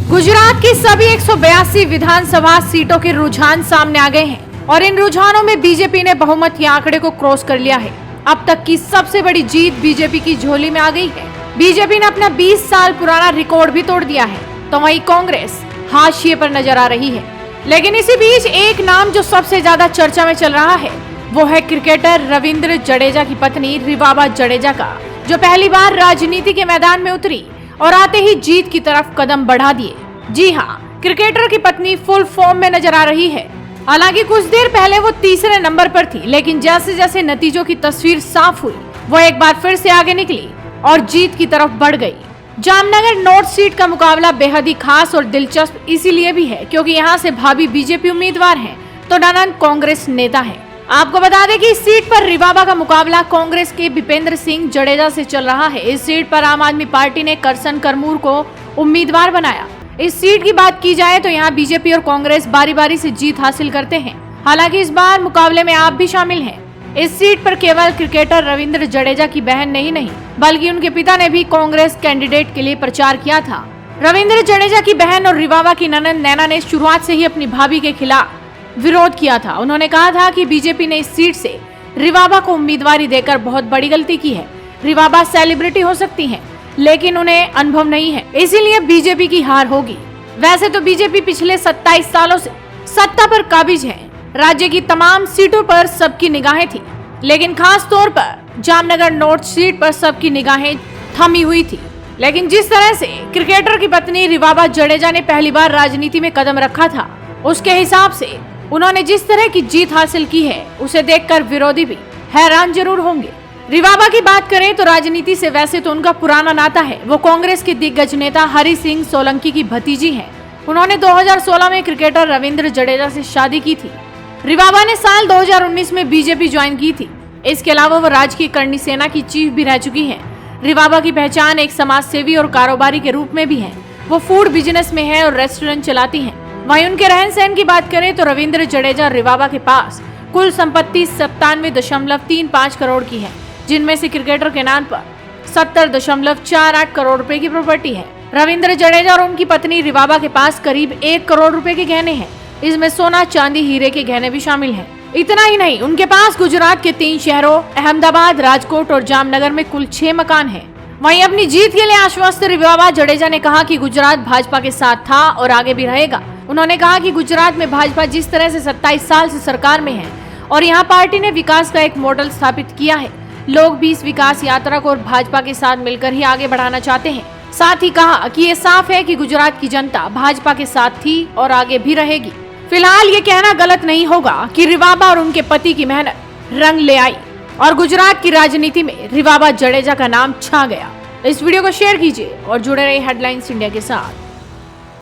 गुजरात की सभी 182 विधानसभा सीटों के रुझान सामने आ गए हैं और इन रुझानों में बीजेपी ने बहुमत के आंकड़े को क्रॉस कर लिया है। अब तक की सबसे बड़ी जीत बीजेपी की झोली में आ गई है। बीजेपी ने अपना 20 साल पुराना रिकॉर्ड भी तोड़ दिया है, तो वहीं कांग्रेस हाशिए पर नजर आ रही है। लेकिन इसी बीच एक नाम जो सबसे ज्यादा चर्चा में चल रहा है वो है क्रिकेटर रविंद्र जडेजा की पत्नी रिवाबा जडेजा का, जो पहली बार राजनीति के मैदान में उतरी और आते ही जीत की तरफ कदम बढ़ा दिए। जी हाँ, क्रिकेटर की पत्नी फुल फॉर्म में नजर आ रही है। हालांकि कुछ देर पहले वो तीसरे नंबर पर थी, लेकिन जैसे जैसे नतीजों की तस्वीर साफ हुई वो एक बार फिर से आगे निकली और जीत की तरफ बढ़ गई। जामनगर नॉर्थ सीट का मुकाबला बेहद ही खास और दिलचस्प इसीलिए भी है क्योंकि यहाँ से भाभी बीजेपी उम्मीदवार हैं तो ननद कांग्रेस नेता है। आपको बता दें कि इस सीट पर रिवाबा का मुकाबला कांग्रेस के भूपेंद्र सिंह जडेजा से चल रहा है। इस सीट पर आम आदमी पार्टी ने करसन करमूर को उम्मीदवार बनाया। इस सीट की बात की जाए तो यहाँ बीजेपी और कांग्रेस बारी बारी से जीत हासिल करते हैं। हालांकि इस बार मुकाबले में आप भी शामिल हैं। इस सीट पर केवल क्रिकेटर रविंद्र जडेजा की बहन नहीं बल्कि उनके पिता ने भी कांग्रेस कैंडिडेट के लिए प्रचार किया था। रविंद्र जडेजा की बहन और रिवाबा की ननद नैना ने शुरुआत से ही अपनी भाभी के खिलाफ विरोध किया था। उन्होंने कहा था कि बीजेपी ने इस सीट से रिवाबा को उम्मीदवारी देकर बहुत बड़ी गलती की है। रिवाबा सेलिब्रिटी हो सकती हैं, लेकिन उन्हें अनुभव नहीं है, इसीलिए बीजेपी की हार होगी। वैसे तो बीजेपी पिछले 27 सालों से सत्ता पर काबिज है। राज्य की तमाम सीटों पर सबकी निगाहें थी, लेकिन खास तौर पर जामनगर नॉर्थ सीट पर सबकी निगाहें थमी हुई थी। लेकिन जिस तरह से क्रिकेटर की पत्नी रिवाबा जडेजा ने पहली बार राजनीति में कदम रखा था, उसके हिसाब से उन्होंने जिस तरह की जीत हासिल की है उसे देखकर विरोधी भी हैरान जरूर होंगे। रिवाबा की बात करें तो राजनीति से वैसे तो उनका पुराना नाता है। वो कांग्रेस के दिग्गज नेता हरि सिंह सोलंकी की भतीजी हैं। उन्होंने 2016 में क्रिकेटर रविंद्र जडेजा से शादी की थी। रिवाबा ने साल 2019 में बीजेपी ज्वाइन की थी। इसके अलावा वो राजकीय करणी सेना की चीफ भी रह चुकी है। रिवाबा की पहचान एक समाज सेवी और कारोबारी के रूप में भी है। वो फूड बिजनेस में है और रेस्टोरेंट चलाती है। वहीं उनके रहन सहन की बात करें तो रविंद्र जडेजा और रिवाबा के पास कुल संपत्ति 97.35 करोड़ की है, जिनमें से क्रिकेटर के नाम पर 70.48 करोड़ रुपए की प्रॉपर्टी है। रविंद्र जडेजा और उनकी पत्नी रिवाबा के पास करीब 1 करोड़ रुपए के गहने हैं। इसमें सोना, चांदी, हीरे के गहने भी शामिल हैं। इतना ही नहीं, उनके पास गुजरात के 3 शहरों अहमदाबाद, राजकोट और जामनगर में कुल 6 मकान हैं। वहीं अपनी जीत के लिए आश्वस्त रिवाबा जडेजा ने कहा कि गुजरात भाजपा के साथ था और आगे भी रहेगा। उन्होंने कहा कि गुजरात में भाजपा जिस तरह से 27 साल से सरकार में है और यहाँ पार्टी ने विकास का एक मॉडल स्थापित किया है, लोग भी इस विकास यात्रा को भाजपा के साथ मिलकर ही आगे बढ़ाना चाहते हैं। साथ ही कहा कि ये साफ है कि गुजरात की जनता भाजपा के साथ थी और आगे भी रहेगी। फिलहाल ये कहना गलत नहीं होगा कि रिवाबा और उनके पति की मेहनत रंग ले आई और गुजरात की राजनीति में रिवाबा जडेजा का नाम छा गया। इस वीडियो को शेयर कीजिए और जुड़े रहिए हेडलाइंस इंडिया के साथ।